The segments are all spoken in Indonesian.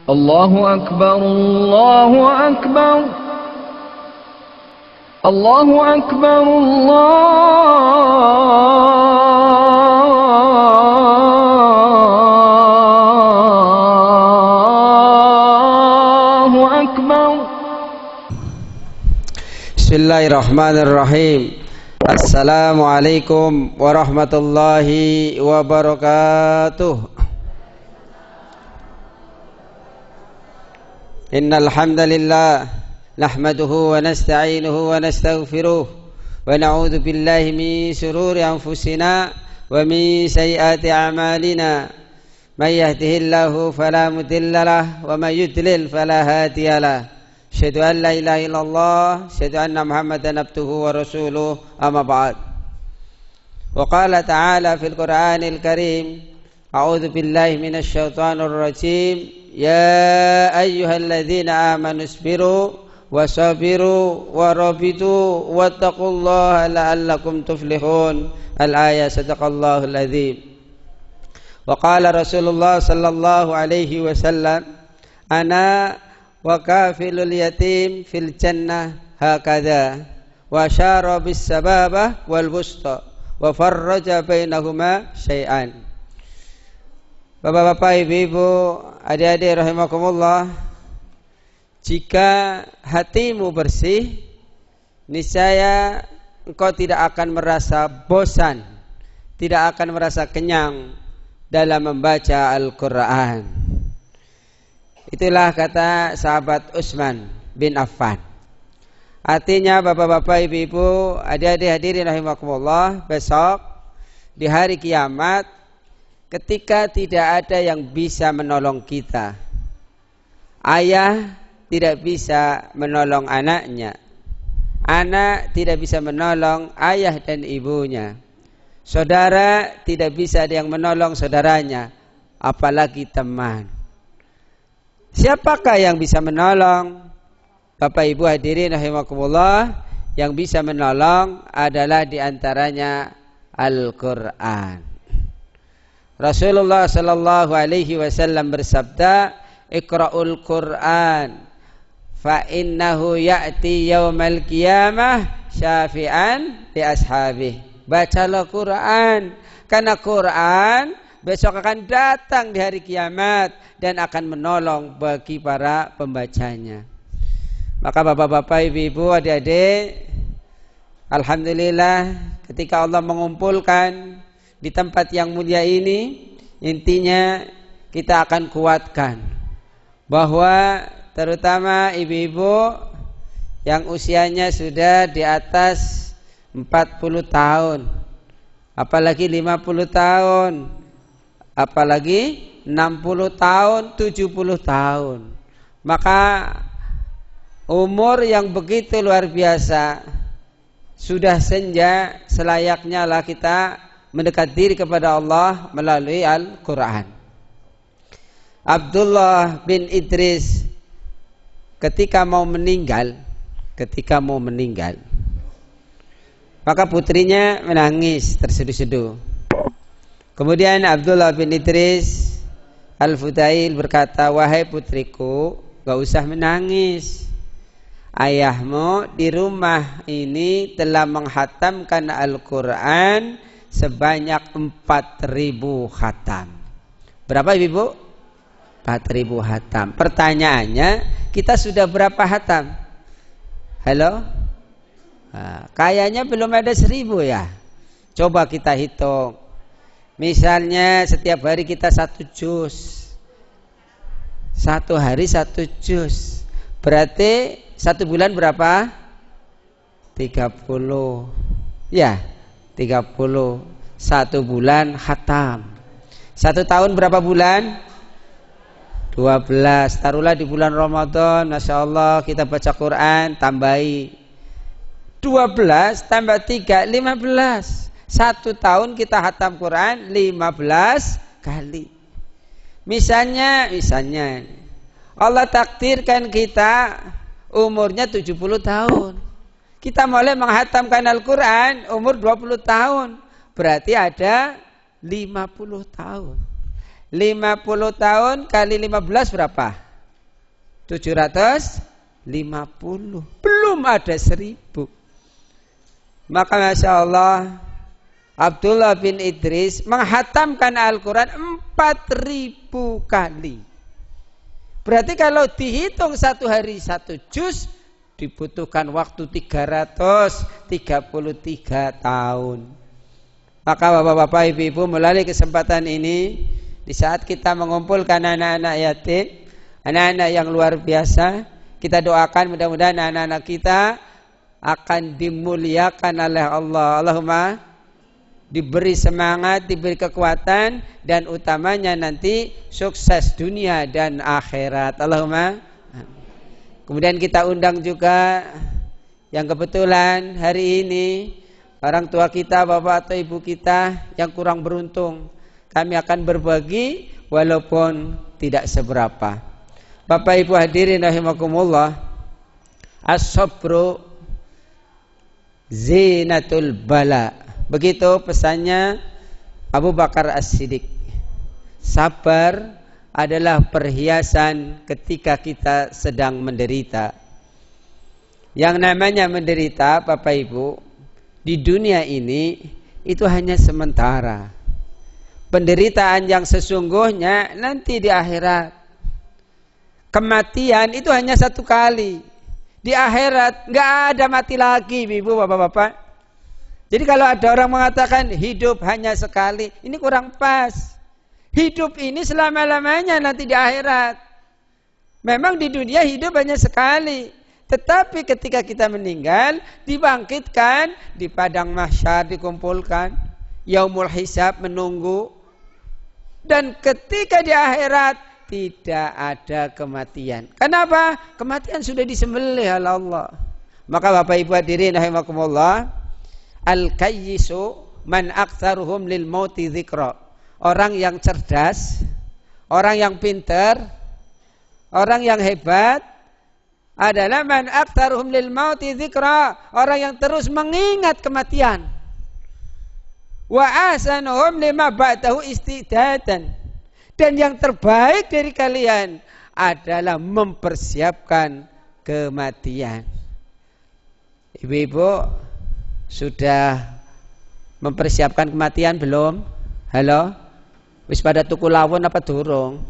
الله أكبر الله أكبر الله أكبر الله أكبر. Bismillahirrahmanirrahim. Assalamualaikum warahmatullahi wabarakatuh. Innal hamdalillah nahmaduhu wa nasta'inuhu wa nastaghfiruh wa na'udzu billahi min shururi anfusina wa min sayyiati a'malina. May yahdihillahu fala mudilla lahu wa may yudlil fala hadiya lahu. Asyhadu an la ilaha illallah, asyhadu anna Muhammadan abduhu wa rasuluh, amma ba'd. Wa qala ta'ala fil Qur'anil Karim, a'udzu billahi minasy syaithanir rajim. Ya ayyuhalladzina amanu isbiru wasabiru warabitu wattaqullaha la'allakum tuflihun. Al-ayah. Sadaqallahul adzim. Wa qala Rasulullah sallallahu alaihi wasallam, ana wa kafilul yatim fil jannah hakadha wa syara bis sababah wal wusta wa farraja bainahuma syai'an. Bapak-bapak, ibu-ibu, adik-adik rahimakumullah, jika hatimu bersih, niscaya engkau tidak akan merasa bosan, tidak akan merasa kenyang dalam membaca Al-Quran. Itulah kata sahabat Utsman bin Affan. Artinya bapak-bapak, ibu-ibu, adik-adik hadirin rahimakumullah, besok di hari kiamat, ketika tidak ada yang bisa menolong kita, ayah tidak bisa menolong anaknya, anak tidak bisa menolong ayah dan ibunya, saudara tidak bisa ada yang menolong saudaranya, apalagi teman. Siapakah yang bisa menolong? Bapak ibu hadirin rahimakumullah, yang bisa menolong adalah diantaranya Al-Quran. Rasulullah sallallahu alaihi wasallam bersabda, Iqra'ul Qur'an fa innahu ya'ti yaumal qiyamah syafi'an li ashabih. Bacalah Quran, karena Quran besok akan datang di hari kiamat dan akan menolong bagi para pembacanya. Maka bapak-bapak, ibu-ibu, adik-adik, alhamdulillah ketika Allah mengumpulkan di tempat yang mulia ini, intinya kita akan kuatkan bahwa terutama ibu-ibu yang usianya sudah di atas 40 tahun, apalagi 50 tahun, apalagi 60 tahun, 70 tahun, maka umur yang begitu luar biasa, sudah senja, selayaknya lah kita mendekat diri kepada Allah melalui Al-Quran. Abdullah bin Idris ketika mau meninggal, maka putrinya menangis terseduh-seduh. Kemudian Abdullah bin Idris Al-Fudail berkata, wahai putriku, gak usah menangis. Ayahmu di rumah ini telah menghatamkan Al-Quran sebanyak 4.000 khatam. Berapa ibu? 4.000 khatam. Pertanyaannya, kita sudah berapa khatam? Halo? Nah, kayaknya belum ada 1.000 ya. Coba kita hitung. Misalnya setiap hari kita 1 juz, 1 hari 1 juz, berarti 1 bulan berapa? 30. Ya, 30. 1 bulan khatam. 1 tahun berapa bulan? 12. Taruhlah di bulan Ramadan, Masya Allah kita baca Quran, tambahi 12 tambah 3, 15. 1 tahun kita khatam Quran 15 kali. Misalnya Allah takdirkan kita umurnya 70 tahun. Kita mulai menghatamkan Al-Quran umur 20 tahun. Berarti ada 50 tahun. 50 tahun kali 15 berapa? 750. Belum ada 1000. Maka Masya Allah, Abdullah bin Idris menghatamkan Al-Quran 4000 kali. Berarti kalau dihitung satu hari 1 juz, dibutuhkan waktu 333 tahun. Maka bapak-bapak, ibu-ibu, melalui kesempatan ini, di saat kita mengumpulkan anak-anak yatim, anak-anak yang luar biasa, kita doakan mudah-mudahan anak-anak kita akan dimuliakan oleh Allah. Allahumma diberi semangat, diberi kekuatan, dan utamanya nanti sukses dunia dan akhirat. Allahumma. Kemudian kita undang juga yang kebetulan hari ini orang tua kita, bapak atau ibu kita yang kurang beruntung. Kami akan berbagi walaupun tidak seberapa. Bapak ibu hadirin rahimakumullah, as-sabru zinatul bala. Begitu pesannya Abu Bakar As-Siddiq. Sabar adalah perhiasan ketika kita sedang menderita. Yang namanya menderita, Bapak Ibu, di dunia ini itu hanya sementara. Penderitaan yang sesungguhnya nanti di akhirat. Kematian itu hanya 1 kali. Di akhirat nggak ada mati lagi, Ibu, Bapak-bapak. Jadi kalau ada orang mengatakan hidup hanya sekali, ini kurang pas. Hidup ini selama-lamanya nanti di akhirat. Memang di dunia hidup hanya sekali. Tetapi ketika kita meninggal, dibangkitkan, di padang mahsyar dikumpulkan, yaumul hisab menunggu. Dan ketika di akhirat tidak ada kematian. Kenapa? Kematian sudah disembelih oleh Allah. Maka Bapak Ibu hadirin rahimakumullah, al-kayyisu man aktsaruhum lil mauti dzikra. Orang yang cerdas, orang yang pintar, orang yang hebat adalah man aktsaruhum lil mauti dzikra, orang yang terus mengingat kematian. Wa ahsanuhum lima ba'dahu istidadan. Dan yang terbaik dari kalian adalah mempersiapkan kematian. Ibu-ibu sudah mempersiapkan kematian belum? Halo? Wis pada tuku lawon apa durung?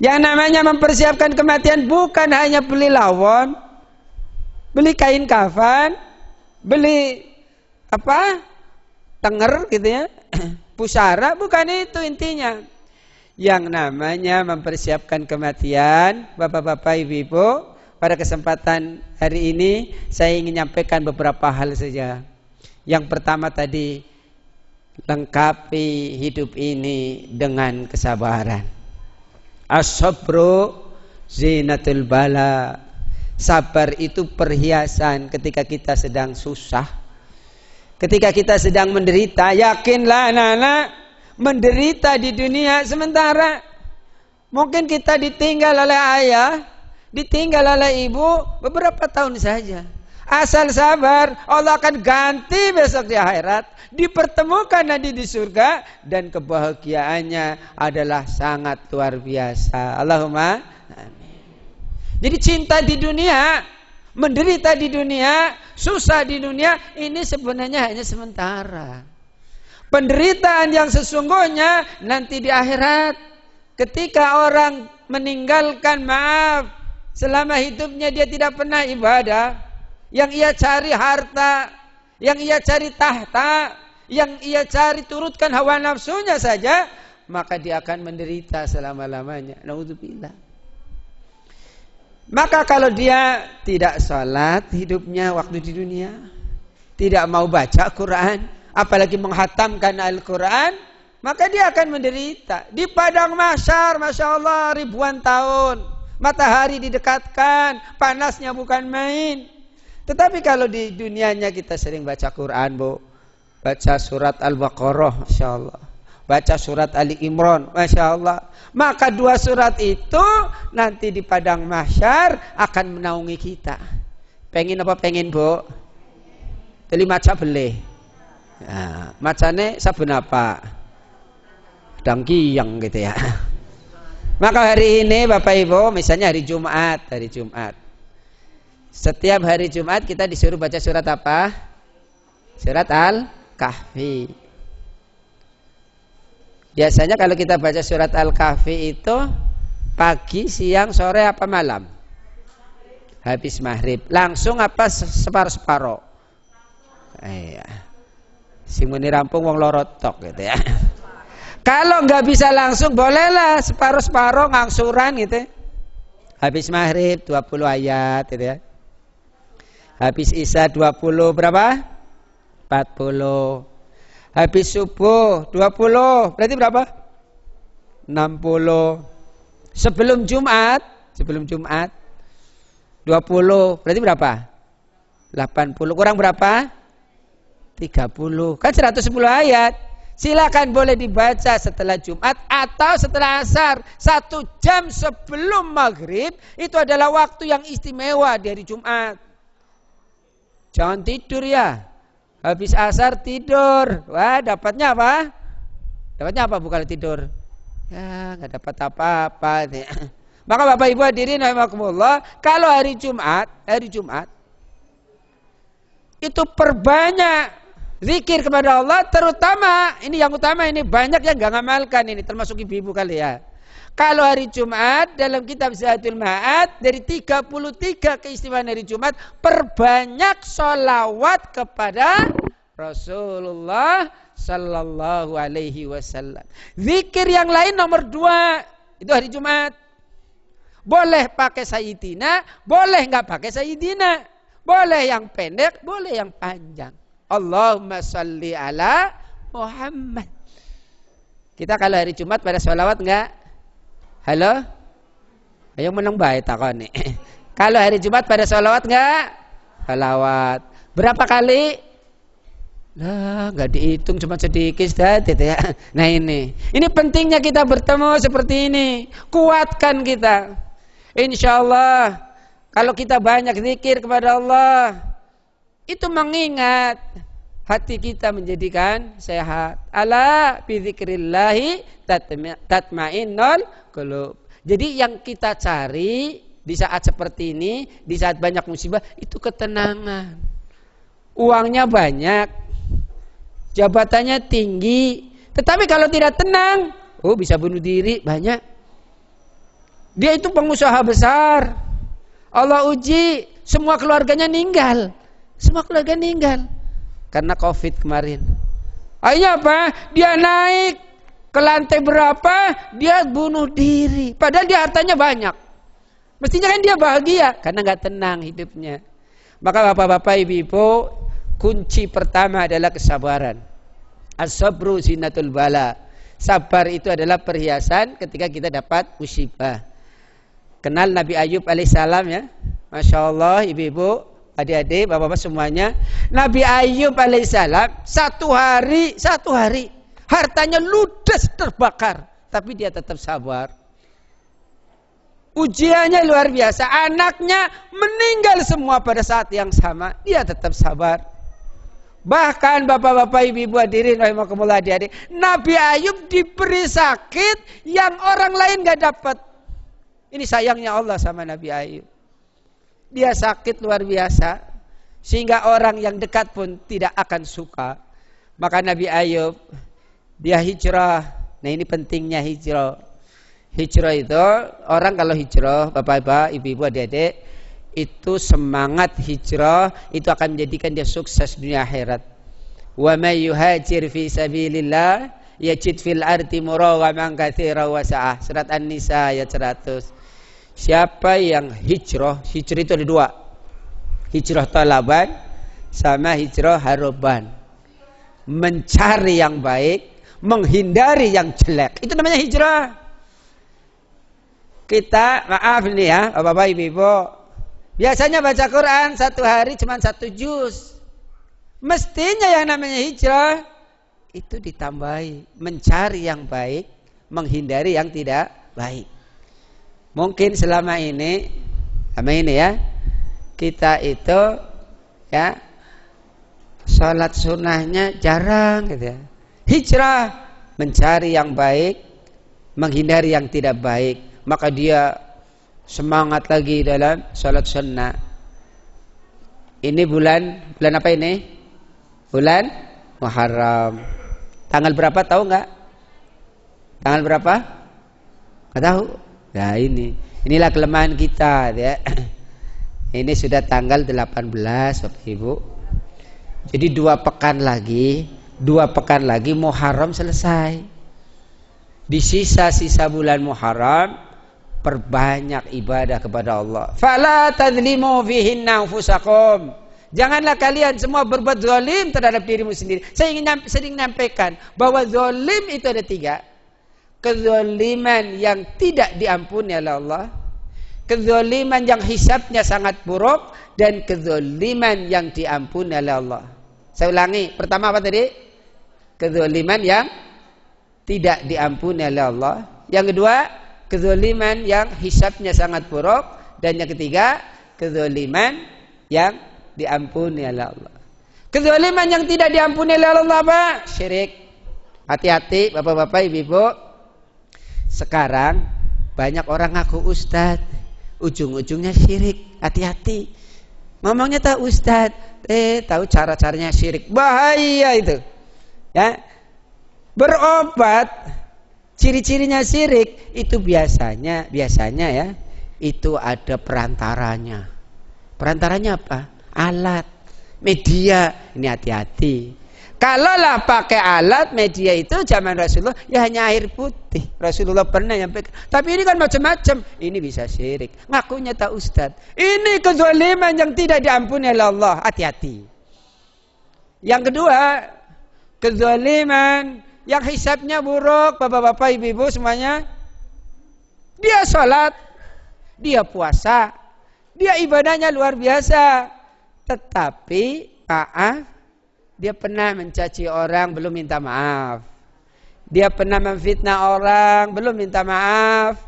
Yang namanya mempersiapkan kematian bukan hanya beli lawon, beli kain kafan, beli apa? Tenger gitu ya. Pusara, bukan itu intinya. Yang namanya mempersiapkan kematian, bapak-bapak, ibu-ibu, pada kesempatan hari ini saya ingin menyampaikan beberapa hal saja. Yang pertama tadi, lengkapi hidup ini dengan kesabaran. As-sabru zinatul bala. Sabar itu perhiasan ketika kita sedang susah, ketika kita sedang menderita. Yakinlah anak-anak, menderita di dunia sementara. Mungkin kita ditinggal oleh ayah, ditinggal oleh ibu beberapa tahun saja. Asal sabar, Allah akan ganti besok di akhirat, dipertemukan nanti di surga, dan kebahagiaannya adalah sangat luar biasa. Allahumma amin. Jadi cinta di dunia, menderita di dunia, susah di dunia, ini sebenarnya hanya sementara. Penderitaan yang sesungguhnya nanti di akhirat, ketika orang meninggalkan, maaf, selama hidupnya dia tidak pernah ibadah, yang ia cari harta, yang ia cari tahta, yang ia cari turutkan hawa nafsunya saja, maka dia akan menderita selama-lamanya. Naudzubillah. Maka kalau dia tidak salat hidupnya waktu di dunia, tidak mau baca Quran, apalagi menghatamkan Al-Quran, maka dia akan menderita. Di padang mahsyar, Masya Allah, ribuan tahun, matahari didekatkan, panasnya bukan main. Tetapi kalau di dunianya kita sering baca Quran, Bu, baca surat Al-Baqarah, Masya Allah, baca surat Ali Imran, Masya Allah, maka 2 surat itu nanti di padang mahsyar akan menaungi kita. Pengen apa pengen, Bu? Teli maca beleh. Nah, macane saben apa? Dangkiyang gitu ya. Maka hari ini Bapak Ibu, misalnya hari Jumat. Setiap hari Jumat kita disuruh baca surat apa? Surat Al-Kahfi. Biasanya kalau kita baca surat Al-Kahfi itu pagi, siang, sore apa malam? Habis maghrib. Langsung apa separuh-separuh? Iya. Sing muni rampung wong lorotok gitu ya. Kalau nggak bisa langsung bolehlah separuh-separuh ngangsuran gitu. Habis maghrib 20 ayat gitu ya. Habis isya 20 berapa? 40. Habis subuh 20. Berarti berapa? 60. Sebelum Jumat 20. Berarti berapa? 80. Kurang berapa? 30. Kan 110 ayat. Silakan boleh dibaca setelah Jumat atau setelah asar. 1 jam sebelum maghrib. Itu adalah waktu yang istimewa di hari Jumat. Jangan tidur ya. Habis asar tidur. Wah, dapatnya apa? Dapatnya apa bukan tidur? Ya, nggak dapat apa-apa. Maka Bapak Ibu hadirin rahimakumullah, kalau hari Jumat itu perbanyak zikir kepada Allah, terutama ini yang utama, ini banyak yang nggak ngamalkan ini, termasuk ibu-ibu kali ya. Kalau hari Jumat dalam kitab Zadul Ma'ad dari 33 keistimewaan hari Jumat, perbanyak sholawat kepada Rasulullah Sallallahu Alaihi Wasallam. Zikir yang lain nomor 2 itu hari Jumat. Boleh pakai Sayyidina, boleh nggak pakai Sayyidina, boleh yang pendek, boleh yang panjang. Allahumma salli ala Muhammad. Kita kalau hari Jumat pada sholawat enggak? Halo? Ayo menang baik takon nih. Kalau hari Jumat pada sholawat enggak? Sholawat. Berapa kali? Nah, enggak dihitung, cuma sedikit saja ya. Nah ini pentingnya kita bertemu seperti ini. Kuatkan kita. Insyaallah kalau kita banyak zikir kepada Allah, itu mengingat hati kita menjadikan sehat. Ala bi dzikrillahi tatmainnul qulub. Jadi yang kita cari di saat seperti ini, di saat banyak musibah, itu ketenangan. Uangnya banyak, jabatannya tinggi, tetapi kalau tidak tenang, bisa bunuh diri banyak. Dia itu pengusaha besar, Allah uji, semua keluarganya meninggal. Semua keluarga meninggal karena COVID kemarin. Akhirnya apa? Dia naik ke lantai berapa, dia bunuh diri. Padahal dia hartanya banyak. Mestinya kan dia bahagia karena nggak tenang hidupnya. Maka bapak-bapak, ibu-ibu, kunci pertama adalah kesabaran. As-sabru zinatul bala. Sabar itu adalah perhiasan ketika kita dapat musibah. Kenal Nabi Ayub alaihissalam ya. Masya Allah, ibu-ibu, adik-adik, bapak-bapak semuanya. Nabi Ayub alaihissalam satu hari hartanya ludes terbakar, tapi dia tetap sabar. Ujiannya luar biasa. Anaknya meninggal semua pada saat yang sama, dia tetap sabar. Bahkan bapak-bapak, ibu-ibu hadirin rahimakumullah, adik-adik, Nabi Ayub diberi sakit yang orang lain gak dapat. Ini sayangnya Allah sama Nabi Ayub. Dia sakit luar biasa sehingga orang yang dekat pun tidak akan suka. Maka Nabi Ayub dia hijrah. Nah ini pentingnya hijrah. Hijrah itu orang kalau hijrah, bapak-bapak, ibu-ibu, adik-adik, itu semangat hijrah itu akan menjadikan dia sukses dunia akhirat. Wa may yuhajir fi sabilillah yajid fil ardi murawaman katsiran wa sa'ah. Surat An-Nisa ayat 100. Siapa yang hijrah itu ada 2. Hijrah talaban sama hijrah haroban. Mencari yang baik, menghindari yang jelek. Itu namanya hijrah. Kita, maaf nih ya, bapak-bapak, ibu-ibu, biasanya baca Quran satu hari cuma 1 juz. Mestinya yang namanya hijrah itu ditambahi, mencari yang baik, menghindari yang tidak baik. Mungkin selama ini ya, kita itu ya salat sunnahnya jarang gitu ya. Hijrah, mencari yang baik, menghindari yang tidak baik. maka dia semangat lagi dalam sholat sunnah. Ini bulan apa ini? Bulan Muharram. Tanggal berapa tahu nggak? Tanggal berapa? Nggak tahu. Ya inilah kelemahan kita ya. Ini sudah tanggal 18 Bapak Ibu. Jadi 2 pekan lagi Muharram selesai. Di sisa-sisa bulan Muharram perbanyak ibadah kepada Allah. Fala tadzlimu fihinna anfusakum. Janganlah kalian semua berbuat zalim terhadap dirimu sendiri. Saya ingin sering menyampaikan bahwa zalim itu ada 3. Kezaliman yang tidak diampuni oleh Allah, kezaliman yang hisabnya sangat buruk, dan kezaliman yang diampuni oleh Allah. Saya ulangi, pertama apa tadi? Kezaliman yang tidak diampuni oleh Allah. Yang kedua, kezaliman yang hisabnya sangat buruk, dan yang ketiga, kezaliman yang diampuni oleh Allah. Kezaliman yang tidak diampuni oleh Allah apa? Syirik. Hati-hati Bapak-bapak, Ibu-ibu. Sekarang banyak orang ngaku ustaz, ujung-ujungnya syirik. Hati-hati. Ngomongnya tahu ustaz, tahu cara-caranya syirik. Bahaya itu. Ya. Berobat, ciri-cirinya syirik itu biasanya ya, itu ada perantaranya. Perantaranya apa? Alat, media. Ini hati-hati. Kalaulah pakai alat media itu zaman Rasulullah ya hanya air putih. Rasulullah pernah nyampaikan. Tapi ini kan macam-macam. Ini bisa syirik. Ngakunya tak ustaz. Ini kezaliman yang tidak diampuni oleh Allah. Hati-hati. Yang kedua, kezaliman yang hisabnya buruk. Bapak-bapak, ibu-ibu semuanya. Dia sholat, dia puasa, dia ibadahnya luar biasa. Tetapi dia pernah mencaci orang, belum minta maaf. Dia pernah memfitnah orang, belum minta maaf.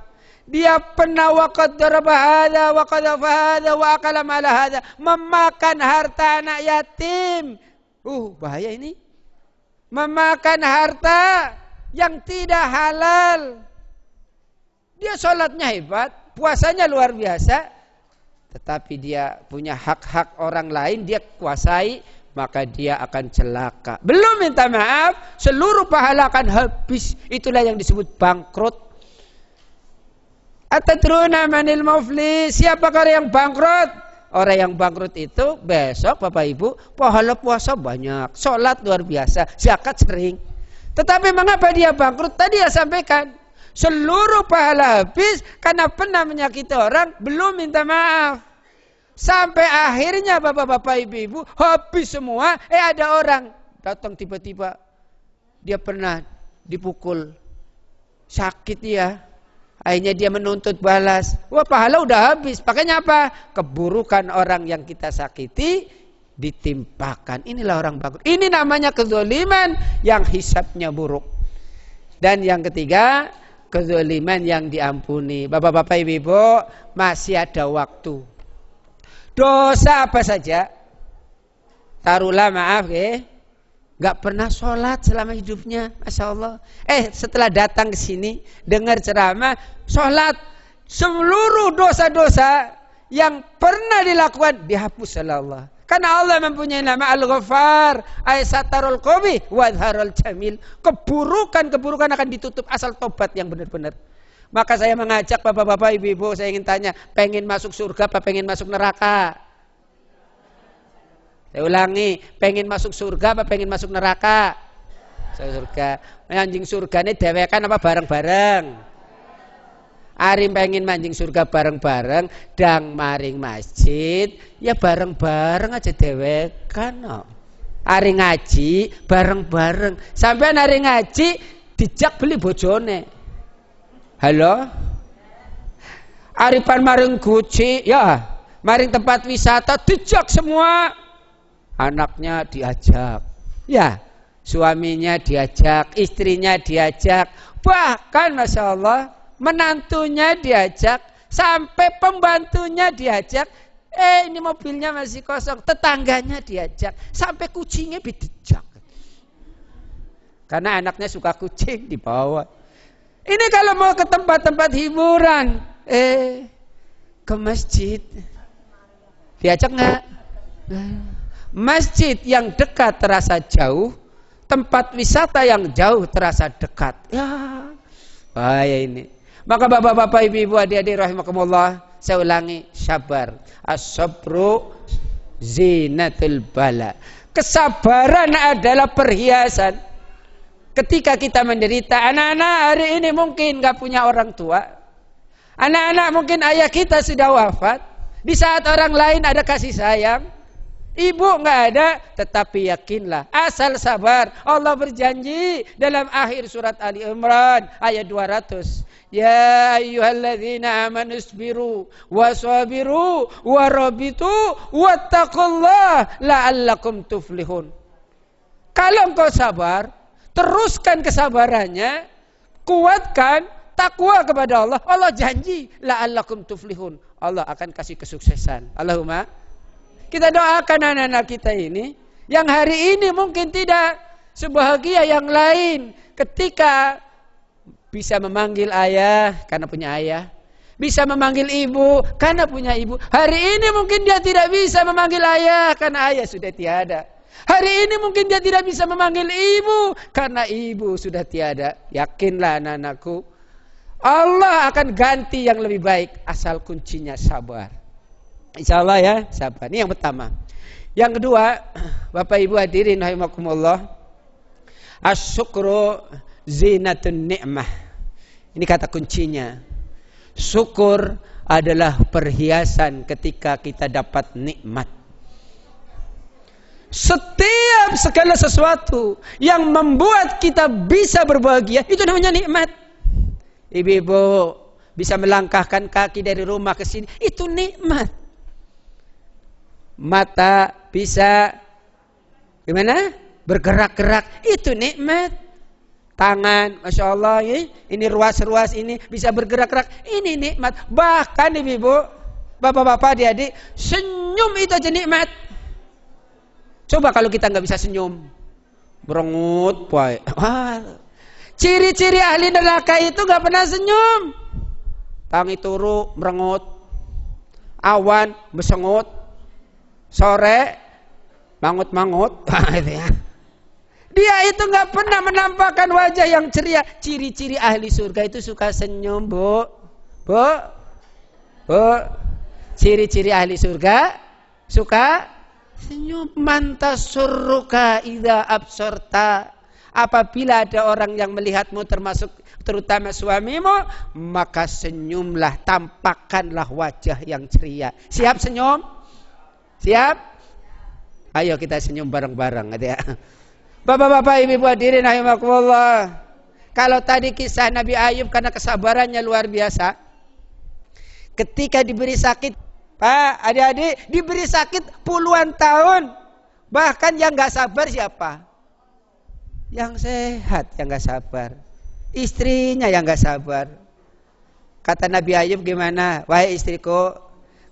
Dia pernah waqad daraba hadza wa qadhafa hadza wa akala mala hadza, memakan harta anak yatim. Bahaya ini. Memakan harta yang tidak halal. Dia sholatnya hebat, puasanya luar biasa, tetapi dia punya hak-hak orang lain, dia kuasai, maka dia akan celaka. Belum minta maaf, seluruh pahala akan habis. Itulah yang disebut bangkrut. Atadruna manil muflis? Siapakah yang bangkrut? Orang yang bangkrut itu besok Bapak Ibu pahala puasa banyak, sholat luar biasa, zakat sering. Tetapi mengapa dia bangkrut? Tadi saya sampaikan, seluruh pahala habis karena pernah menyakiti orang, belum minta maaf. Sampai akhirnya bapak-bapak, ibu-ibu habis semua. Ada orang datang tiba-tiba, dia pernah dipukul, sakit dia. Akhirnya dia menuntut balas. Wah, pahala udah habis. Pakainya apa? Keburukan orang yang kita sakiti ditimpakan. Inilah orang bangkrut. Ini namanya kezaliman yang hisabnya buruk. Dan yang ketiga, kezaliman yang diampuni. Bapak-bapak, ibu-ibu, masih ada waktu. Dosa apa saja, taruhlah maaf nggak pernah sholat selama hidupnya, masya Allah. Setelah datang ke sini dengar ceramah, sholat, seluruh dosa-dosa yang pernah dilakukan dihapus oleh Allah. Karena Allah mempunyai nama Al-Ghaffar, Aisatarul Qabi, Wadharul Jamil. Keburukan akan ditutup asal tobat yang benar-benar. Maka saya mengajak bapak-bapak, ibu-ibu, saya ingin tanya, pengen masuk surga apa pengen masuk neraka? Saya ulangi, pengen masuk surga apa pengen masuk neraka? Surga. Manjing surga ini dewekan apa bareng-bareng? Ari pengen manjing surga bareng-bareng, dang maring masjid, ya bareng-bareng aja dewekan. No. Ari ngaji bareng-bareng. Sampean ari ngaji dijak beli bojone. Halo? Aripan maring guci, ya, maring tempat wisata dijak semua. Anaknya diajak, ya, suaminya diajak, istrinya diajak, bahkan masya Allah menantunya diajak, sampai pembantunya diajak. Ini mobilnya masih kosong, tetangganya diajak, sampai kucingnya dijak. Karena anaknya suka kucing, dibawa. Ini kalau mau ke tempat-tempat hiburan, ke masjid, diajak nggak? Masjid yang dekat terasa jauh, tempat wisata yang jauh terasa dekat. Ya, bahaya ini. Maka bapak-bapak, ibu-ibu, adik-adik rahimakumullah, saya ulangi, sabar. As-sabru zinatul bala. Kesabaran adalah perhiasan. Ketika kita menderita, anak-anak hari ini mungkin gak punya orang tua. Anak-anak mungkin ayah kita sudah wafat. Di saat orang lain ada kasih sayang, ibu gak ada, tetapi yakinlah, asal sabar. Allah berjanji dalam akhir surat Ali Imran ayat 200. Ya ayyuhalladzina amanu isbiru wasabiru warabitu wattaqullaha la'allakum tuflihun. Kalau engkau sabar, teruskan kesabarannya, kuatkan takwa kepada Allah. Allah janji la'allakum tuflihun. Allah akan kasih kesuksesan. Allahumma. Kita doakan anak-anak kita ini yang hari ini mungkin tidak sebahagia yang lain ketika bisa memanggil ayah karena punya ayah, bisa memanggil ibu karena punya ibu. Hari ini mungkin dia tidak bisa memanggil ayah karena ayah sudah tiada. Hari ini mungkin dia tidak bisa memanggil ibu karena ibu sudah tiada. Yakinlah anak-anakku, Allah akan ganti yang lebih baik asal kuncinya sabar. Insyaallah ya, sabar. Ini yang pertama. Yang kedua, Bapak Ibu hadirin rahimakumullah, asyukru zinatun ni'mah. Ini kata kuncinya. Syukur adalah perhiasan ketika kita dapat nikmat. Setiap segala sesuatu yang membuat kita bisa berbahagia, itu namanya nikmat. Ibu-ibu bisa melangkahkan kaki dari rumah ke sini, itu nikmat. Mata bisa gimana? Bergerak-gerak, itu nikmat. Tangan, Masya Allah, ini ruas-ruas ini bisa bergerak-gerak, ini nikmat. Bahkan ibu-ibu, bapak-bapak, adik-adik, senyum itu aja nikmat. Coba kalau kita nggak bisa senyum, berengut, boy. Ciri-ciri ahli neraka itu nggak pernah senyum. Tangi turu, merengut. Awan, besengut. Sore, mangut-mangut. Dia itu nggak pernah menampakkan wajah yang ceria. Ciri-ciri ahli surga itu suka senyum, bu. Ciri-ciri ahli surga suka senyum. Mantasurruka idza absorta. Apabila ada orang yang melihatmu, termasuk terutama suamimu, maka senyumlah, tampakkanlah wajah yang ceria. Siap senyum? Siap? Ayo kita senyum bareng-bareng, ya. Bapak-bapak, ibu-ibu hadirin rahimakumullah. Kalau tadi kisah Nabi Ayub karena kesabarannya luar biasa. Ketika diberi sakit, Pak, adik-adik, diberi sakit puluhan tahun. Bahkan yang gak sabar siapa? Yang sehat yang gak sabar. Istrinya yang gak sabar. Kata Nabi Ayub gimana? Wahai istriku,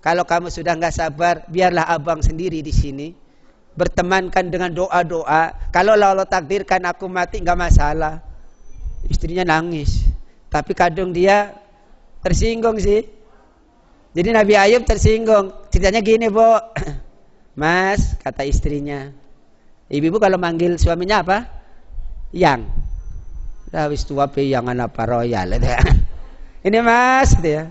kalau kamu sudah gak sabar, biarlah abang sendiri di sini. Bertemankan dengan doa-doa. Kalau Allah takdirkan aku mati, gak masalah. Istrinya nangis. Tapi kadang dia tersinggung sih. Jadi Nabi Ayub tersinggung. Ceritanya gini, Bu. Mas, kata istrinya. Ibu-ibu kalau manggil suaminya apa? Yang. Dah wis tua pe yang apa royal. Ini Mas, dia.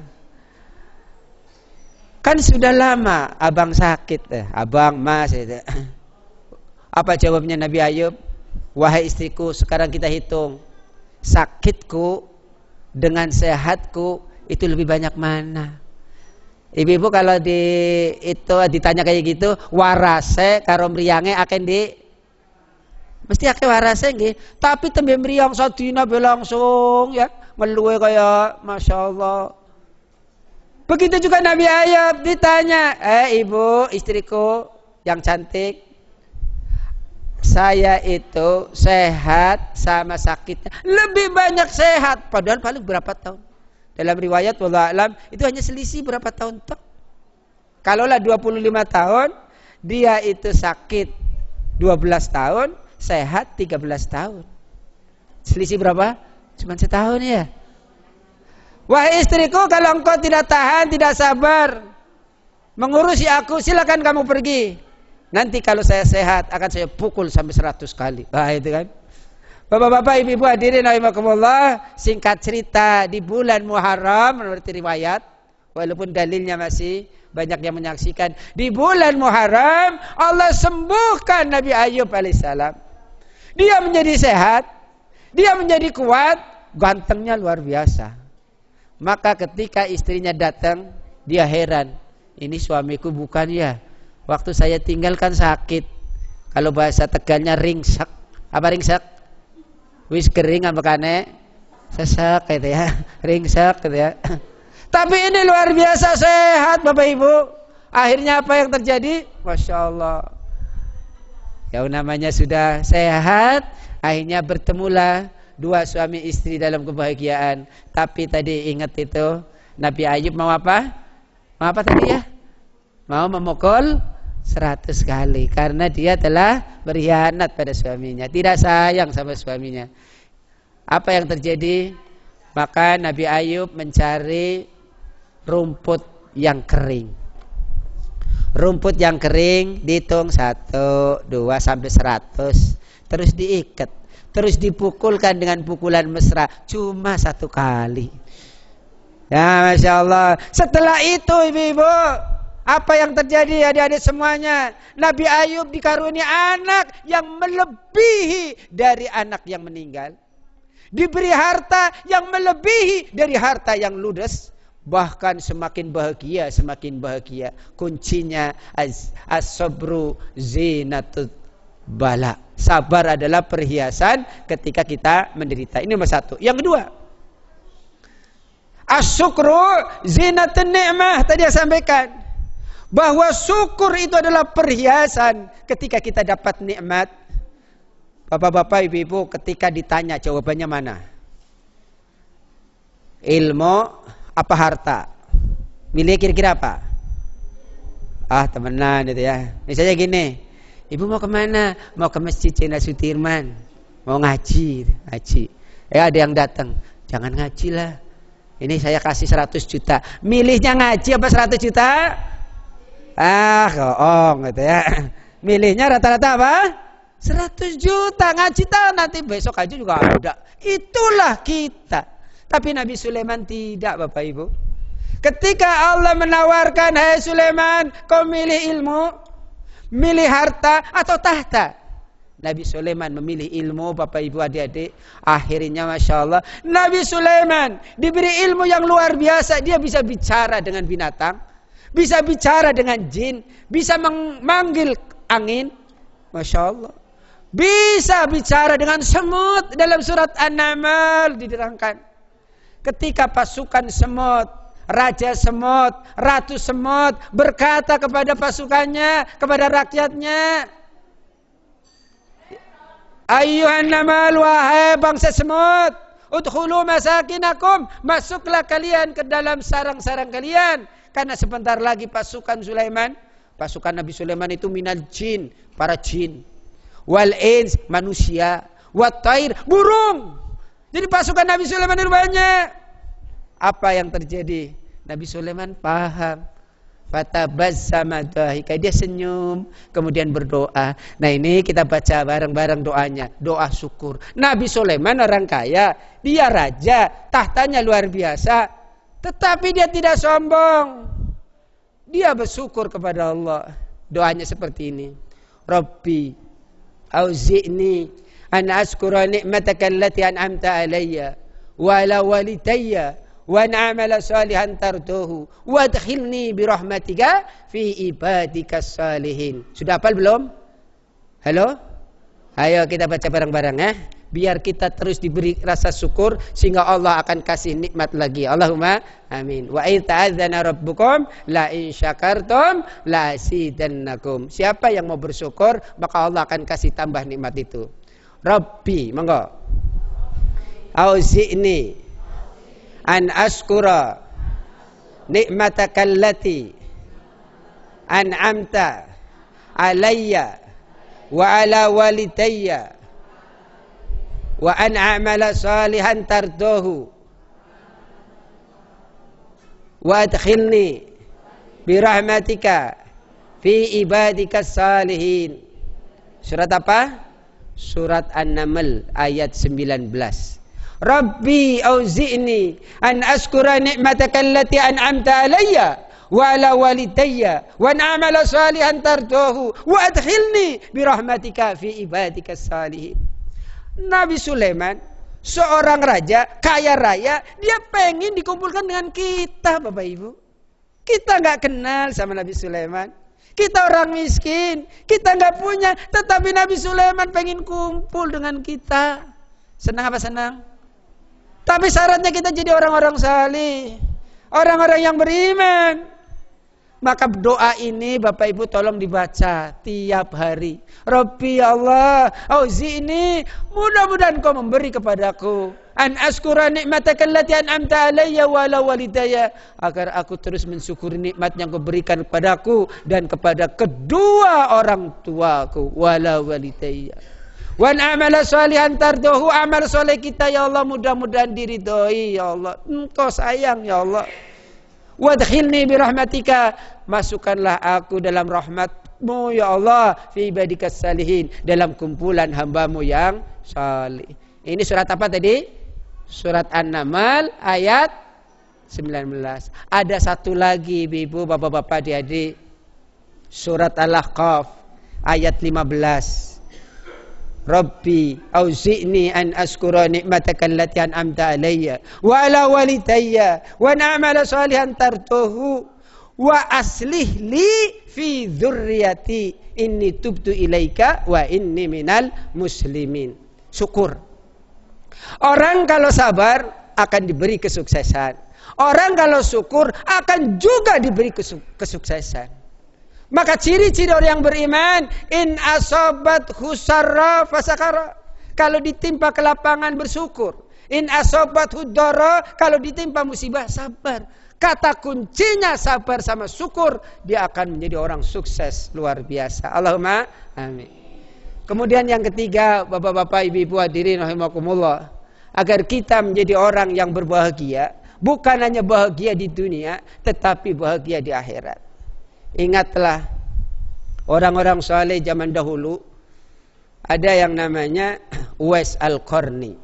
Kan sudah lama abang sakit. Abang, Mas. Apa jawabnya Nabi Ayub? Wahai istriku, sekarang kita hitung. Sakitku dengan sehatku itu lebih banyak mana? Ibu-ibu kalau ditanya kayak gitu, warase karo mriyange akan mesti akeh warase nggih. Tapi tembe mriyang sadina be langsung ya, ngeluwe kaya masyaallah. Begitu juga Nabi Ayub ditanya, ibu istriku yang cantik, saya itu sehat sama sakitnya lebih banyak sehat, padahal paling berapa tahun. Dalam riwayat wallahu alam itu hanya selisih berapa tahun toh. Kalaulah 25 tahun, dia itu sakit 12 tahun, sehat 13 tahun. Selisih berapa? Cuma setahun ya. Wahai istriku, kalau engkau tidak tahan, tidak sabar mengurusi aku, silakan kamu pergi. Nanti kalau saya sehat akan saya pukul sampai 100 kali. Wah, itu kan. Bapak-bapak, ibu-ibu hadirin rahimakumullah, singkat cerita di bulan Muharram menurut riwayat, walaupun dalilnya masih banyak yang menyaksikan, di bulan Muharram Allah sembuhkan Nabi Ayub alaihissalam. Dia menjadi sehat, dia menjadi kuat, gantengnya luar biasa. Maka ketika istrinya datang, dia heran, ini suamiku bukan ya? Waktu saya tinggalkan sakit. Kalau bahasa Tegalnya ringsek. Apa ringsek? Wis kering apa kane? Sesak gitu ya. Ringsek gitu ya. Tapi ini luar biasa sehat Bapak Ibu. Akhirnya apa yang terjadi? Masya Allah. Ya namanya sudah sehat, akhirnya bertemulah dua suami istri dalam kebahagiaan. Tapi tadi ingat itu, Nabi Ayub mau apa? Mau apa tadi ya? Mau memukul 100 kali karena dia telah berkhianat pada suaminya, tidak sayang sama suaminya. Apa yang terjadi? Maka Nabi Ayub mencari rumput yang kering. Rumput yang kering dihitung 1, 2 sampai 100, terus diikat, terus dipukulkan dengan pukulan mesra cuma 1 kali. Ya Masya Allah. Setelah itu ibu-ibu, apa yang terjadi adik-adik semuanya? Nabi Ayub dikaruniai anak yang melebihi dari anak yang meninggal. Diberi harta yang melebihi dari harta yang ludes. Bahkan semakin bahagia, semakin bahagia. Kuncinya as-sabru zinatul bala. Sabar adalah perhiasan ketika kita menderita. Ini nomor 1. Yang kedua, as-syukru zinatun ni'mah. Tadi saya sampaikan bahwa syukur itu adalah perhiasan ketika kita dapat nikmat. Bapak-bapak, ibu-ibu, ketika ditanya jawabannya mana? Ilmu apa harta? Milih kira-kira apa? Temenan itu ya. Misalnya gini, ibu mau kemana? Mau ke Masjid Jenderal Sudirman, mau ngaji. Ada yang datang, jangan ngaji lah, ini saya kasih 100 juta. Milihnya ngaji apa 100 juta? Bohong gitu ya. Milihnya rata-rata apa? 100 juta. Ngaji tahu nanti besok aja juga ada. Itulah kita. Tapi Nabi Sulaiman tidak, Bapak Ibu. Ketika Allah menawarkan, hai Sulaiman, kau milih ilmu, milih harta atau tahta? Nabi Sulaiman memilih ilmu, Bapak Ibu adik-adik. Akhirnya Masya Allah, Nabi Sulaiman diberi ilmu yang luar biasa. Dia bisa bicara dengan binatang, bisa bicara dengan jin, bisa memanggil angin, Masya Allah. Bisa bicara dengan semut. Dalam surat An-Naml diterangkan, ketika pasukan semut, raja semut, ratu semut berkata kepada pasukannya, kepada rakyatnya, ayyuhan namal, wahai bangsa semut, udkhulu masakinakum, masuklah kalian ke dalam sarang-sarang kalian. Karena sebentar lagi pasukan Sulaiman, pasukan Nabi Sulaiman itu minal jin, para jin, wal ins, manusia, wat tair, burung. Jadi pasukan Nabi Sulaiman itu banyak. Apa yang terjadi? Nabi Sulaiman paham. Fatabassama dhahika, dia senyum, kemudian berdoa. Nah ini kita baca bareng-bareng doanya, doa syukur. Nabi Sulaiman orang kaya, dia raja, tahtanya luar biasa, tetapi dia tidak sombong. Dia bersyukur kepada Allah. Doanya seperti ini, Rabbi auzi'ni an askura ni'mataka allati an'amta alayya wa ala walidayya wa na'amala salihan tarduhu wa adkhilni birahmatika fi ibadikas salihin. Sudah hafal belum? Halo? Ayo kita baca bareng-bareng ya. Biar kita terus diberi rasa syukur sehingga Allah akan kasih nikmat lagi. Allahumma amin. Wa in ta'adzana rabbukum la in syakartum la azidannakum. Siapa yang mau bersyukur maka Allah akan kasih tambah nikmat itu. Rabbi, monggo. Auzi'ni an askura nikmataka allati an'amta alayya wa ala walidayya wa an a'mala salihan tarduhu wa adkhilni birahmatika fi ibadikas salihin. Surat apa? Surat An-Naml ayat 19. Rabbi auzi'ni an askura ni'mataka allati an'amta alayya wa ala walidayya wa an a'mala salihan tardahu wa adkhilni birahmatika fi ibadikas salihin. Nabi Sulaiman seorang raja kaya raya, dia pengen dikumpulkan dengan kita, Bapak Ibu. Kita nggak kenal sama Nabi Sulaiman. Kita orang miskin, kita nggak punya, tetapi Nabi Sulaiman pengen kumpul dengan kita. Senang apa senang? Tapi syaratnya kita jadi orang-orang salih, orang-orang yang beriman. Maka doa ini Bapak Ibu tolong dibaca tiap hari. Rabbi ya Allah, auzi'ni, mudah-mudahan Kau memberi kepadaku an askura ni'mataka allati an'amta alayya wa ala walidayya, agar aku terus mensyukuri nikmat yang Kau berikan kepadaku dan kepada kedua orang tuaku, wala walidayya. Wan amala salihan tardahu, amal soleh kita ya Allah mudah-mudahan diridhoi ya Allah. Engkau sayang ya Allah. Wadkhilni birahmatika, masukkanlah aku dalam rahmat-Mu ya Allah, fi ibadikas salihin, dalam kumpulan hamba-Mu yang salih. Ini surat apa tadi? Surat An-Naml ayat 19. Ada satu lagi Ibu, Bapak-bapak, adik-adik. Surat Al-Ahqaf ayat 15. Rabbi auzi'ni an askura ni'mataka allati an'amta alayya wa ala walidayya wa na'mala salihan tardahu wa aslih li fi dzurriyyati inni tubtu ilaika wa inni minal muslimin. Syukur. Orang kalau sabar akan diberi kesuksesan. Orang kalau syukur akan juga diberi kesuksesan. Maka ciri-ciri orang yang beriman, in asobat husarra fasakara, kalau ditimpa kelapangan bersyukur. In asobat hudara, kalau ditimpa musibah sabar. Kata kuncinya sabar sama syukur, dia akan menjadi orang sukses luar biasa. Allahumma amin. Kemudian yang ketiga, Bapak-bapak, Ibu-ibu hadirin rahimakumullah, agar kita menjadi orang yang berbahagia, bukan hanya bahagia di dunia, tetapi bahagia di akhirat. Ingatlah orang-orang saleh zaman dahulu, ada yang namanya Uwais Al-Qarni.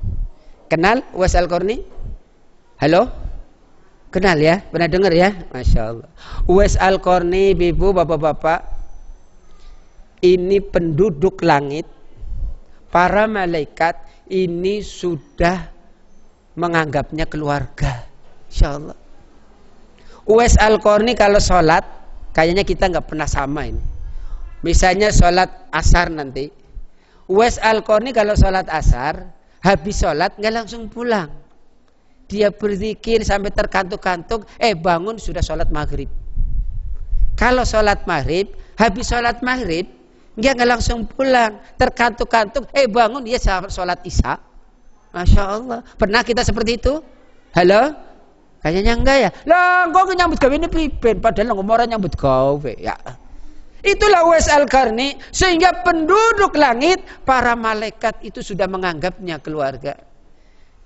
Kenal Uwais Al-Qarni? Halo? Kenal ya? Pernah dengar ya? Masya Allah. Uwais Al-Qarni, ibu, bapak-bapak, ini penduduk langit. Para malaikat ini sudah menganggapnya keluarga. Insya Allah. Uwais Al-Qarni kalau sholat, kayaknya kita nggak pernah sama ini. Misalnya sholat asar nanti, Uwais Al-Qarni kalau sholat asar, habis sholat nggak langsung pulang. Dia berzikir sampai terkantuk-kantuk, bangun sudah sholat maghrib. Kalau sholat maghrib, habis sholat maghrib, dia nggak langsung pulang, terkantuk-kantuk, bangun dia sholat isya. Masya Allah. Pernah kita seperti itu? Halo? Kayaknya enggak ya. Lah, kok nyambut gawe ini priben padahal ngomong nyambut gawe ya. Itulah Uwais Al-Qarni, sehingga penduduk langit, para malaikat itu sudah menganggapnya keluarga.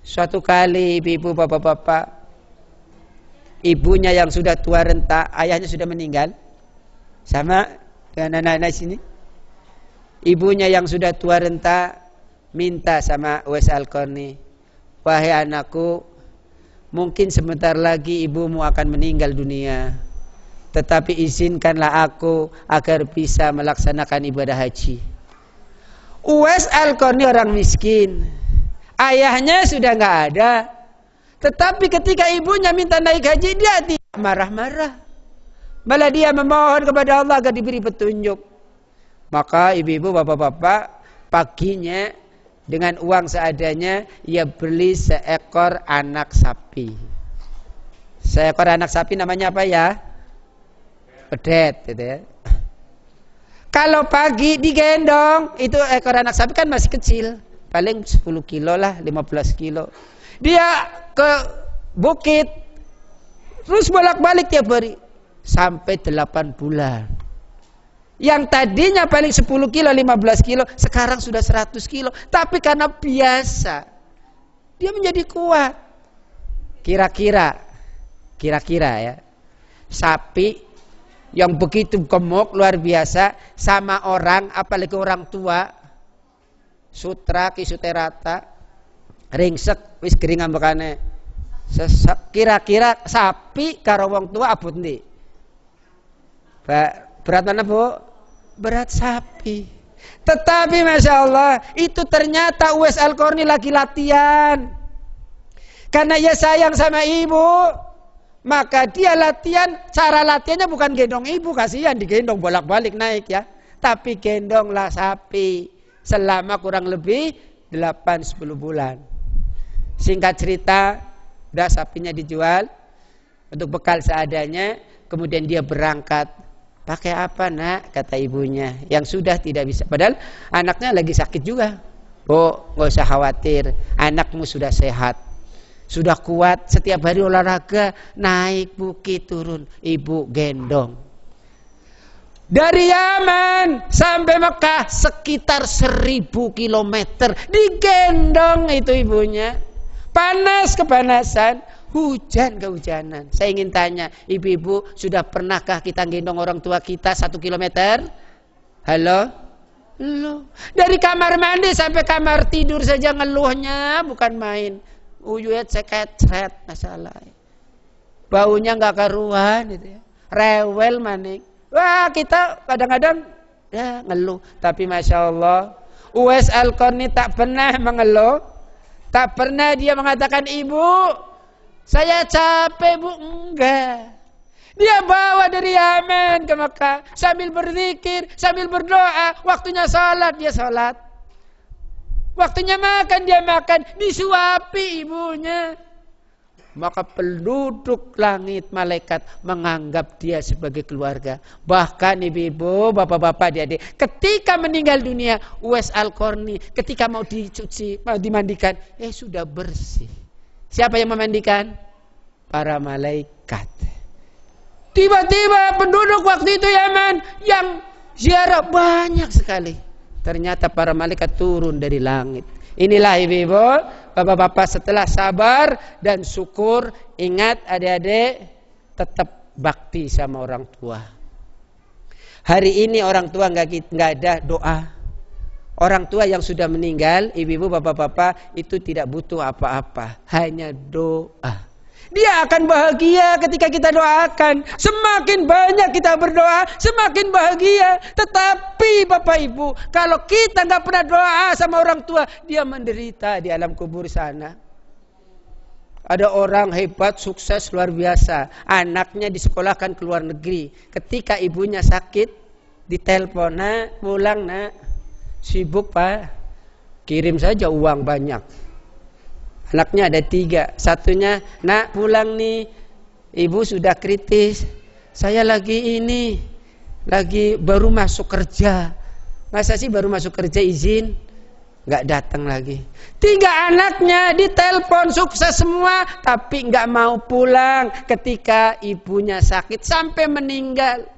Suatu kali ibu, bapak-bapak, ibunya yang sudah tua renta, ayahnya sudah meninggal. Sama dengan anak-anak sini. Ibunya yang sudah tua renta minta sama Uwais Al-Qarni, "Wahai anakku, mungkin sebentar lagi ibumu akan meninggal dunia, tetapi izinkanlah aku agar bisa melaksanakan ibadah haji." Uwais Al-Qarni orang miskin, ayahnya sudah nggak ada, tetapi ketika ibunya minta naik haji, dia tidak marah-marah, malah dia memohon kepada Allah agar diberi petunjuk. Maka ibu-ibu, bapak-bapak, paginya dengan uang seadanya ia beli seekor anak sapi. Seekor anak sapi namanya apa ya? Pedet gitu ya. Kalau pagi digendong, itu ekor anak sapi kan masih kecil, paling 10 kilo lah, 15 kilo. Dia ke bukit, terus bolak-balik tiap hari sampai 8 bulan. Yang tadinya paling 10 kilo, 15 kilo, sekarang sudah 100 kilo. Tapi karena biasa, dia menjadi kuat. Kira-kira Kira-kira ya, sapi yang begitu gemuk luar biasa sama orang, apalagi orang tua, sutra kisuterata, ringsek wis gering ambekane. Kira-kira sapi karo wong tua abot ndi? Berat mana Bu? Berat sapi. Tetapi Masya Allah, itu ternyata Uwais Al-Qarni lagi latihan. Karena ia sayang sama ibu, maka dia latihan. Cara latihannya bukan gendong ibu, kasihan digendong bolak-balik naik ya, tapi gendonglah sapi selama kurang lebih 8-10 bulan. Singkat cerita, udah sapinya dijual untuk bekal seadanya. Kemudian dia berangkat. Pakai apa nak? Kata ibunya yang sudah tidak bisa. Padahal anaknya lagi sakit juga. Oh, nggak usah khawatir, anakmu sudah sehat, sudah kuat. Setiap hari olahraga, naik bukit turun, ibu gendong. Dari Yaman sampai Mekah sekitar 1000 kilometer digendong itu ibunya. Panas kepanasan, hujan kehujanan. Saya ingin tanya, ibu-ibu, sudah pernahkah kita gendong orang tua kita 1 kilometer? Halo? Lu. Dari kamar mandi sampai kamar tidur saja ngeluhnya bukan main. Uyuet sekecret masalah. Baunya nggak karuan gitu ya. Rewel maning. Wah, kita kadang-kadang ya ngeluh, tapi Masya Allah, Uwais Al-Qarni tak pernah mengeluh. Tak pernah dia mengatakan, ibu saya capek bu, enggak. Dia bawa dari Yaman ke Mekah sambil berzikir, sambil berdoa. Waktunya salat dia salat, waktunya makan dia makan, disuapi ibunya. Maka penduduk langit malaikat menganggap dia sebagai keluarga. Bahkan ibu-ibu, bapak-bapak, adik-adik, ketika meninggal dunia, Uwais Al-Qarni ketika mau dicuci, mau dimandikan, sudah bersih. Siapa yang memandikan? Para malaikat. Tiba-tiba penduduk waktu itu Yaman yang ziarah banyak sekali. Ternyata para malaikat turun dari langit. Inilah ibu-ibu, bapak-bapak, setelah sabar dan syukur, ingat adik-adik, tetap bakti sama orang tua. Hari ini orang tua nggak ada doa. Orang tua yang sudah meninggal, ibu-ibu, bapak-bapak, itu tidak butuh apa-apa, hanya doa. Dia akan bahagia ketika kita doakan. Semakin banyak kita berdoa, semakin bahagia. Tetapi Bapak Ibu, kalau kita nggak pernah doa sama orang tua, dia menderita di alam kubur sana. Ada orang hebat, sukses, luar biasa. Anaknya disekolahkan ke luar negeri. Ketika ibunya sakit, ditelepon, nak, pulang nak. Sibuk pak, kirim saja uang banyak. Anaknya ada 3. Satunya, nak pulang nih, ibu sudah kritis. Saya lagi baru masuk kerja. Masa sih baru masuk kerja izin? Nggak datang lagi. 3 anaknya ditelepon, sukses semua, tapi nggak mau pulang ketika ibunya sakit sampai meninggal.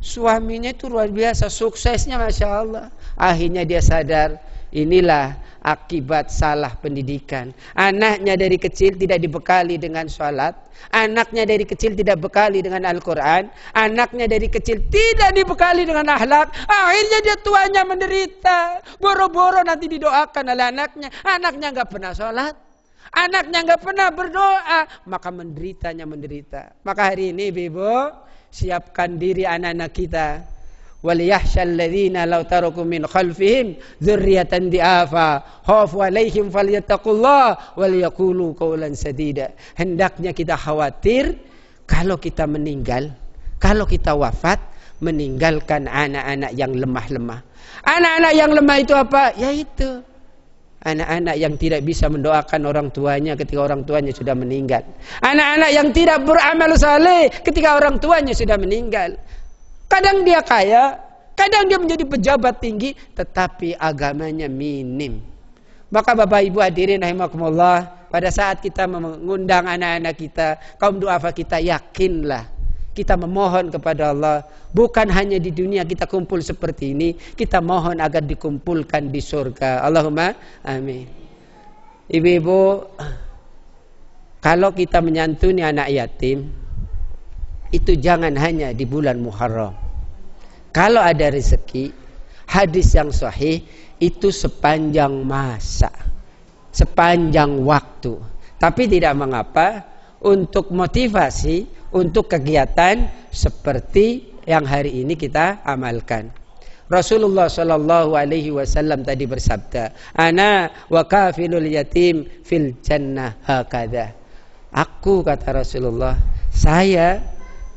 Suaminya itu luar biasa, suksesnya Masya Allah. Akhirnya dia sadar, inilah akibat salah pendidikan. Anaknya dari kecil tidak dibekali dengan sholat, anaknya dari kecil tidak bekali dengan Al-Quran, anaknya dari kecil tidak dibekali dengan akhlak. Akhirnya dia tuanya menderita. Boro-boro nanti didoakan oleh anaknya, anaknya nggak pernah sholat, anaknya nggak pernah berdoa, maka menderitanya menderita. Maka hari ini ibu, siapkan diri anak-anak kita. وَلِيَحْشَى الَّذِينَ لَوْ تَرَكُوا مِنْ خَلْفِهِمْ ذُرِّيَّةً ضِعَافًا خَافُوا عَلَيْهِمْ فَلْيَتَّقُوا اللَّهَ وَلْيَقُولُوا قَوْلًا سَدِيدًا. Hendaknya kita khawatir kalau kita meninggal, kalau kita wafat, meninggalkan anak-anak yang lemah-lemah. Anak-anak yang lemah itu apa? Yaitu anak-anak yang tidak bisa mendoakan orang tuanya ketika orang tuanya sudah meninggal. Anak-anak yang tidak beramal saleh ketika orang tuanya sudah meninggal. Kadang dia kaya, kadang dia menjadi pejabat tinggi, tetapi agamanya minim. Maka Bapak Ibu hadirin rahimakumullah, pada saat kita mengundang anak-anak kita, kaum duafa kita, yakinlah kita memohon kepada Allah, bukan hanya di dunia kita kumpul seperti ini, kita mohon agar dikumpulkan di surga. Allahumma amin. Ibu-ibu, kalau kita menyantuni anak yatim, itu jangan hanya di bulan Muharram. Kalau ada rezeki, hadis yang sahih itu sepanjang masa, sepanjang waktu. Tapi tidak mengapa untuk motivasi, untuk kegiatan seperti yang hari ini kita amalkan. Rasulullah Shallallahu Alaihi Wasallam tadi bersabda, "Ana wa kafilul yatim fil jannah hakada." Aku, kata Rasulullah, saya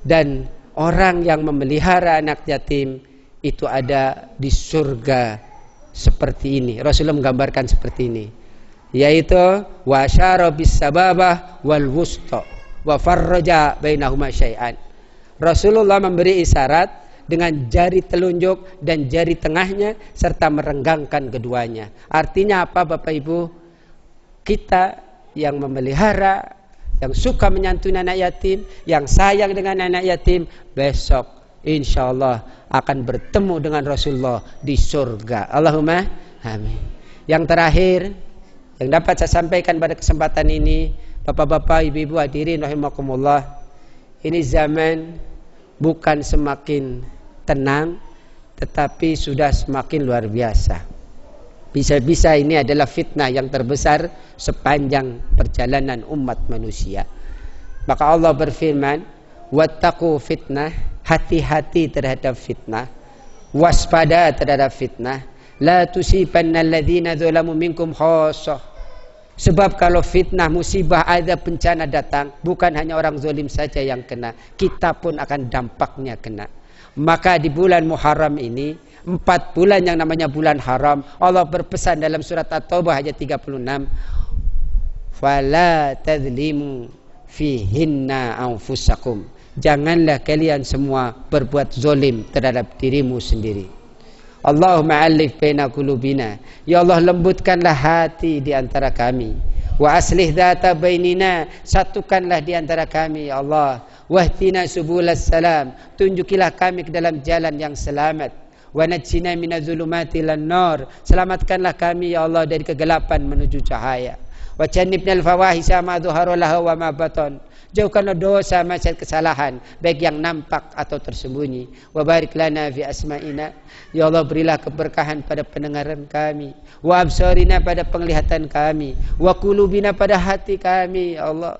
dan orang yang memelihara anak yatim itu ada di surga seperti ini. Rasulullah menggambarkan seperti ini, yaitu wa syara bis sababah wal wusta wa farraja bainahuma syai'an. Rasulullah memberi isyarat dengan jari telunjuk dan jari tengahnya serta merenggangkan keduanya. Artinya apa, Bapak Ibu? Kita yang memelihara, yang suka menyantuni anak yatim, yang sayang dengan anak yatim, besok insya Allah akan bertemu dengan Rasulullah di surga. Allahumma amin. Yang terakhir yang dapat saya sampaikan pada kesempatan ini, Bapak-bapak, Ibu-ibu hadirin rahimakumullah, ini zaman bukan semakin tenang, tetapi sudah semakin luar biasa. Bisa-bisa ini adalah fitnah yang terbesar sepanjang perjalanan umat manusia. Maka Allah berfirman, wattaqu fitnah, hati-hati terhadap fitnah, waspada terhadap fitnah, la tusibanna alladhina dzalamu minkum khassah. Sebab kalau fitnah, musibah, ada bencana datang, bukan hanya orang zalim saja yang kena, kita pun akan dampaknya kena. Maka di bulan Muharram ini, 4 bulan yang namanya bulan haram, Allah berpesan dalam surat At-Taubah ayat 36, fala tadzlimu fihinna anfusakum. Janganlah kalian semua berbuat zalim terhadap dirimu sendiri. Allahumma alif baina qulubina, ya Allah lembutkanlah hati di antara kami. Wa aslih dzata bainina, satukanlah di antara kami ya Allah. Wahdina subulas salam, tunjukilah kami ke dalam jalan yang selamat. Wa najjina minadz-dzulumati lan-nar, selamatkanlah kami ya Allah dari kegelapan menuju cahaya. Wa jannibnal fawahisha ma dzahara laha wa ma batan, jauhkanlah dosa, maksiat, kesalahan, baik yang nampak atau tersembunyi. Wa barik lana fi asma'ina, ya Allah berilah keberkahan pada pendengaran kami. Wa absarina, pada penglihatan kami. Wa qulubina, pada hati kami ya Allah.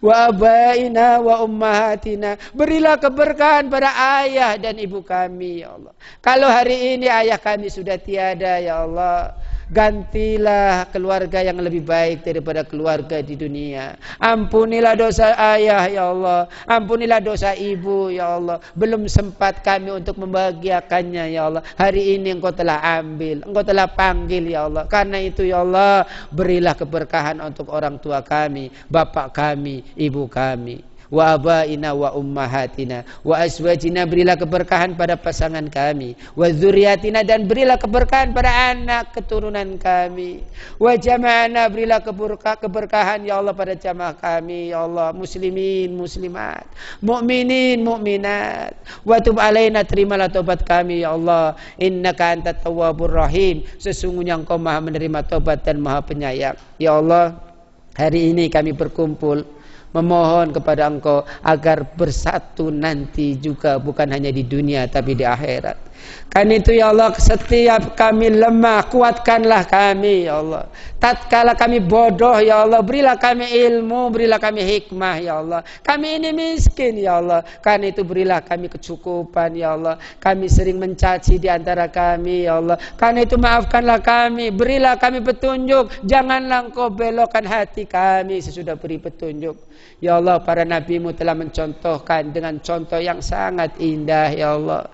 Wa abaina wa ummahatina, berilah keberkahan pada ayah dan ibu kami ya Allah. Kalau hari ini ayah kami sudah tiada ya Allah, gantilah keluarga yang lebih baik daripada keluarga di dunia. Ampunilah dosa ayah ya Allah, ampunilah dosa ibu ya Allah. Belum sempat kami untuk membahagiakannya ya Allah, hari ini Engkau telah ambil, Engkau telah panggil ya Allah. Karena itu ya Allah, berilah keberkahan untuk orang tua kami, bapak kami, ibu kami. Wa abaina wa ummahatina wa azwajina, berilah keberkahan pada pasangan kami. Wa dzurriyyatina, dan berilah keberkahan pada anak keturunan kami. Wa jama'ana, berilah keberkahan ya Allah pada jamaah kami ya Allah, muslimin muslimat, mukminin mukminat. Wa tub alaina, terimalah taubat kami ya Allah, innaka antat tawwabur rahim, sesungguhnya Engkau Maha menerima taubat dan Maha penyayang. Ya Allah, hari ini kami berkumpul memohon kepada Engkau agar bersatu nanti juga, bukan hanya di dunia tapi di akhirat. Karena itu ya Allah, setiap kami lemah, kuatkanlah kami ya Allah. Tatkala kami bodoh ya Allah, berilah kami ilmu, berilah kami hikmah ya Allah. Kami ini miskin ya Allah, karena itu berilah kami kecukupan ya Allah. Kami sering mencaci di antara kami ya Allah, karena itu maafkanlah kami, berilah kami petunjuk. Janganlah Engkau belokkan hati kami sesudah beri petunjuk. Ya Allah, para nabimu telah mencontohkan dengan contoh yang sangat indah ya Allah.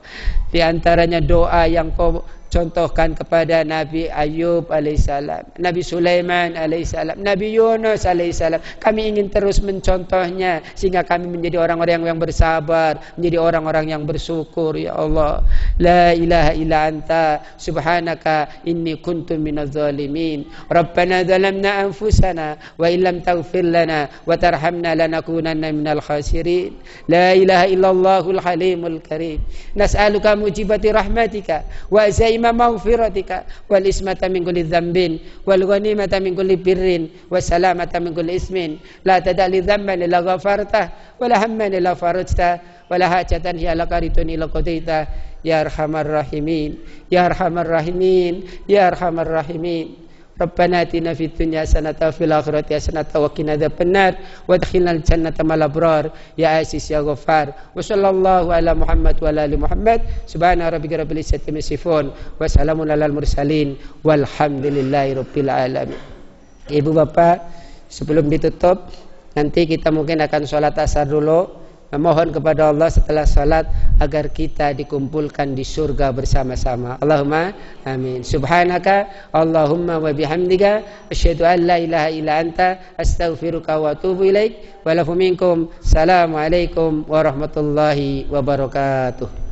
Di antaranya doa yang Kau contohkan kepada Nabi Ayub alaihissalam, Nabi Sulaiman alaihissalam, Nabi Yunus alaihissalam. Kami ingin terus mencontohnya sehingga kami menjadi orang-orang yang bersabar, menjadi orang-orang yang bersyukur ya Allah. La ilaha illa anta subhanaka inni kuntu minadz zalimin. Rabbana zalamna anfusana wa illam taghfir lana wa tarhamna lanakunanna minal khasirin. La ilaha illallahul halimul karim. Nas'aluka mujibati rahmatika wa naima maghfiratika wal ismata min kulli dzambin wal ghanimata min kulli birrin was salamata min kulli ismin la tadali dzamban illa ghafarta wala hamman illa farajta wala hajatan hiya laqaritun illa qadaita ya arhamar rahimin ya arhamar rahimin ya arhamar rahimin. Rabbana atina fid dunya hasanatan wa fil akhirati hasanatan wa qina adzabannar wa adkhilnal jannata ma'al abrar ya aziz ya ghaffar. Wa sallallahu ala Muhammad wa ala ali Muhammad. Subhana rabbika rabbil izzati amma yasifun wa salamun alal mursalin walhamdulillahi rabbil alamin. Ibu bapak, sebelum ditutup nanti kita mungkin akan sholat asar dulu. Memohon kepada Allah setelah salat agar kita dikumpulkan di surga bersama-sama. Allahumma amin. Subhanaka Allahumma wa bihamdika asyhadu an la ilaha illa anta astaghfiruka wa atubu ilaik. Wa lafu minkum. Assalamualaikum warahmatullahi wabarakatuh.